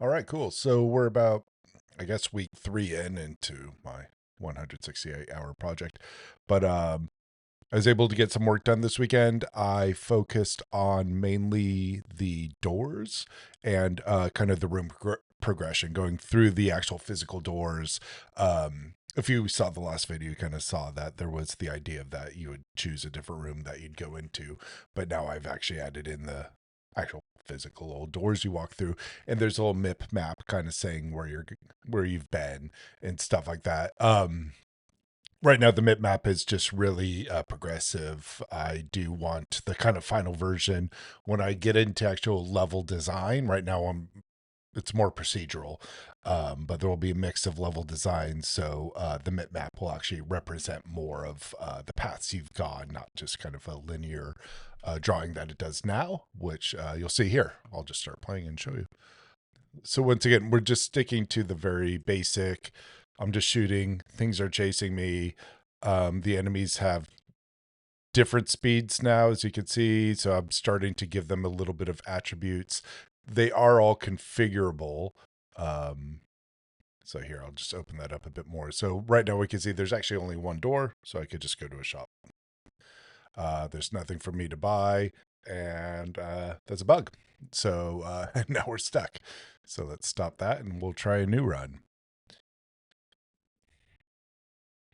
All right, cool. So we're about, I guess, week 3 into my 168-hour project. But I was able to get some work done this weekend. I focused on mainly the doors and kind of the room progression, going through the actual physical doors. If you saw the last video, you kind of saw that there was the idea of that you would choose a different room that you'd go into. But now I've actually added in the actual physical old doors you walk through, and there's a little mip map kind of saying where you've been and stuff like that. Right now the mip map is just really progressive. I do want the kind of final version when I get into actual level design. Right now it's more procedural, but there will be a mix of level designs, so the mip map will actually represent more of the paths you've gone, not just kind of a linear drawing that it does now, which you'll see here. I'll just start playing and show you. So once again, we're just sticking to the very basic. I'm just shooting. Things are chasing me. The enemies have different speeds now, as you can see. So I'm starting to give them a little bit of attributes. They are all configurable. Um, so here, I'll just open that up a bit more. So right now we can see there's actually only one door. So I could just go to a shop. There's nothing for me to buy. And that's a bug. So now we're stuck. So let's stop that and we'll try a new run.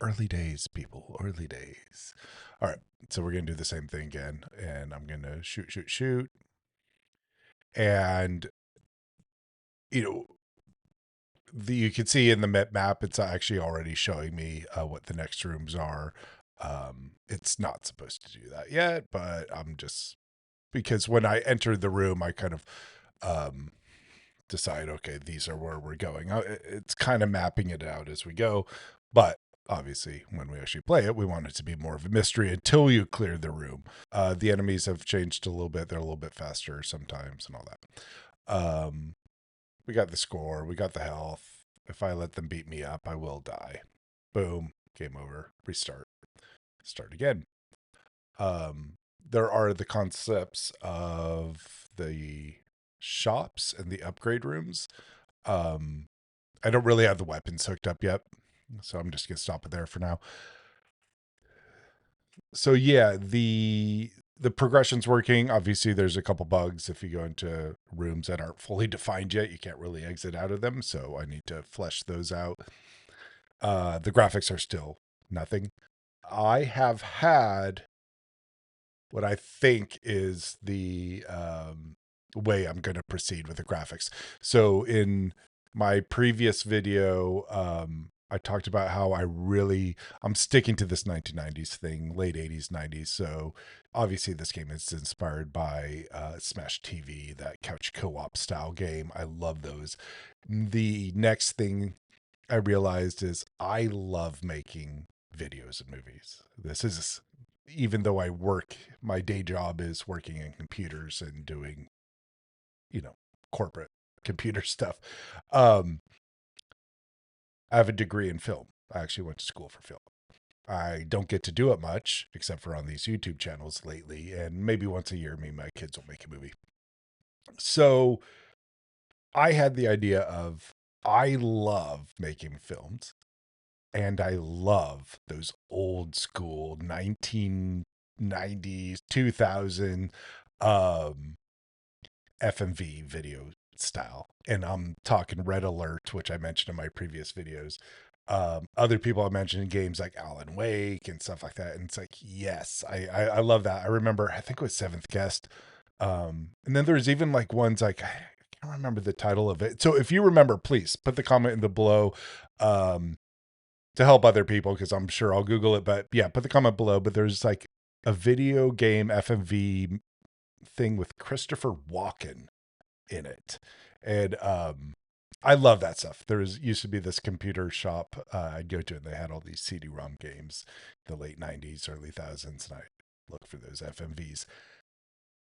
Early days, people, early days. All right, so we're going to do the same thing again. And I'm going to shoot, shoot, shoot. And, you know, you can see in the map, it's actually already showing me what the next rooms are. It's not supposed to do that yet, but I'm just, because when I enter the room, I kind of decide, okay, these are where we're going. It's kind of mapping it out as we go, but obviously when we actually play it, we want it to be more of a mystery until you clear the room. The enemies have changed a little bit. They're a little bit faster sometimes and all that. We got the score, we got the health. If I let them beat me up, I will die. Boom, game over, restart, start again. There are the concepts of the shops and the upgrade rooms. I don't really have the weapons hooked up yet, so I'm just gonna stop it there for now. So yeah, the progression's working. Obviously, there's a couple bugs. If you go into rooms that aren't fully defined yet, you can't really exit out of them. So I need to flesh those out. The graphics are still nothing. I have had what I think is the way I'm going to proceed with the graphics. So in my previous video, I talked about how I'm sticking to this 1990s thing, late 80s, 90s. So obviously this game is inspired by Smash TV, that couch co-op style game. I love those. The next thing I realized is I love making videos and movies. This is, even though I work, my day job is working in computers and doing, corporate computer stuff. Um, I have a degree in film. I actually went to school for film. I don't get to do it much except for on these YouTube channels lately. And maybe once a year, me and my kids will make a movie. So I had the idea of, I love making films. And I love those old school 1990s, 2000 um, FMV video style. And I'm talking Red Alert, which I mentioned in my previous videos. Other people I mentioned games like Alan Wake and stuff like that. And it's like, yes, I love that. I remember, I think it was Seventh Guest. And then there's even like ones like, I can't remember the title of it. So if you remember, please put the comment in the below. To help other people, because I'm sure I'll Google it. But yeah, put the comment below. But there's like a video game FMV thing with Christopher Walken in it. And I love that stuff. There used to be this computer shop I'd go to, and they had all these CD-ROM games, the late 90s, early thousands, and I look for those FMVs.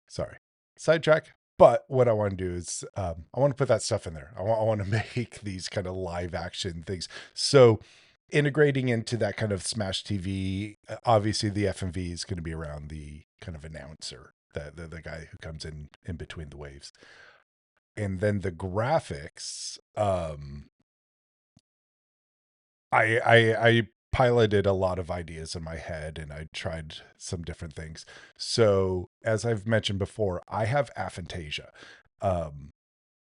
Sorry, sidetrack. But what I want to do is I want to put that stuff in there. I want to make these kind of live action things. So integrating into that kind of Smash TV, obviously the FMV is going to be around the kind of announcer, the guy who comes in between the waves. And then the graphics, I piloted a lot of ideas in my head and I tried some different things. So as I've mentioned before, I have aphantasia. Um,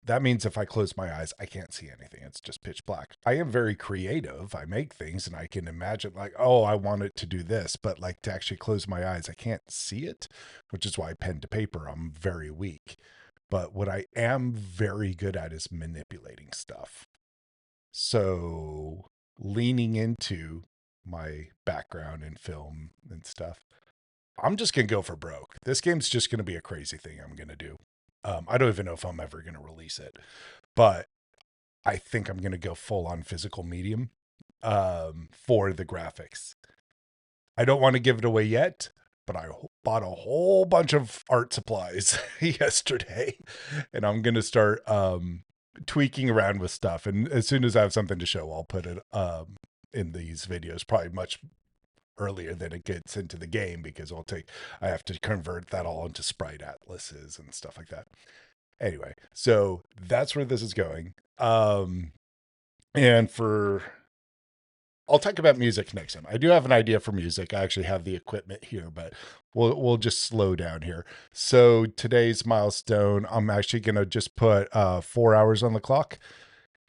that means if I close my eyes, I can't see anything. It's just pitch black. I am very creative. I make things and I can imagine like, oh, I want it to do this, but like to actually close my eyes, I can't see it, which is why pen to paper, I'm very weak. But what I am very good at is manipulating stuff. So leaning into my background in film and stuff, I'm just going to go for broke. This game's just going to be a crazy thing I'm going to do. I don't even know if I'm ever going to release it, but I think I'm going to go full on physical medium for the graphics. I don't want to give it away yet, but I bought a whole bunch of art supplies yesterday, and I'm going to start tweaking around with stuff. And as soon as I have something to show, I'll put it in these videos, probably much earlier than it gets into the game because I have to convert that all into sprite atlases and stuff like that. Anyway, so that's where this is going. And for I'll talk about music next time. I do have an idea for music. I actually have the equipment here, but we'll just slow down here. So today's milestone, I'm actually gonna just put 4 hours on the clock,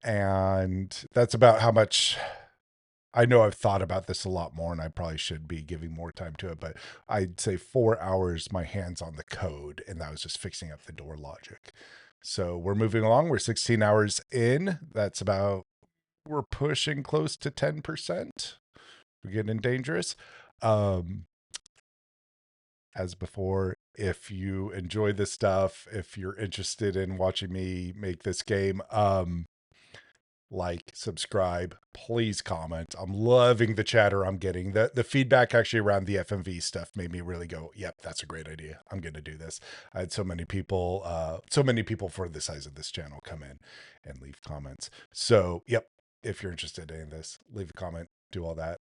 and that's about how much. I know I've thought about this a lot more, and I probably should be giving more time to it, but I'd say 4 hours, my hands on the code, and that was just fixing up the door logic. So we're moving along. We're 16 hours in. That's about, we're pushing close to 10%. We're getting dangerous. Um, as before, if you enjoy this stuff, if you're interested in watching me make this game, like, subscribe, please comment. I'm loving the chatter I'm getting. The feedback actually around the FMV stuff made me really go, yep, that's a great idea. I'm going to do this. I had so many people for the size of this channel come in and leave comments. So, yep, if you're interested in this, leave a comment, do all that.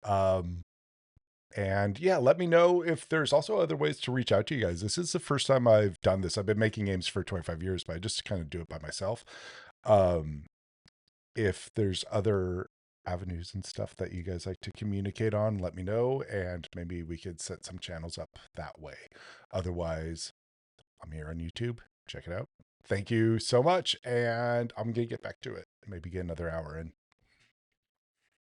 And yeah, let me know if there's also other ways to reach out to you guys. This is the first time I've done this. I've been making games for 25 years, but I just kind of do it by myself. Um, if there's other avenues and stuff that you guys like to communicate on, let me know, and maybe we could set some channels up that way. Otherwise, I'm here on YouTube. Check it out. Thank you so much, and I'm gonna get back to it. Maybe get another hour in.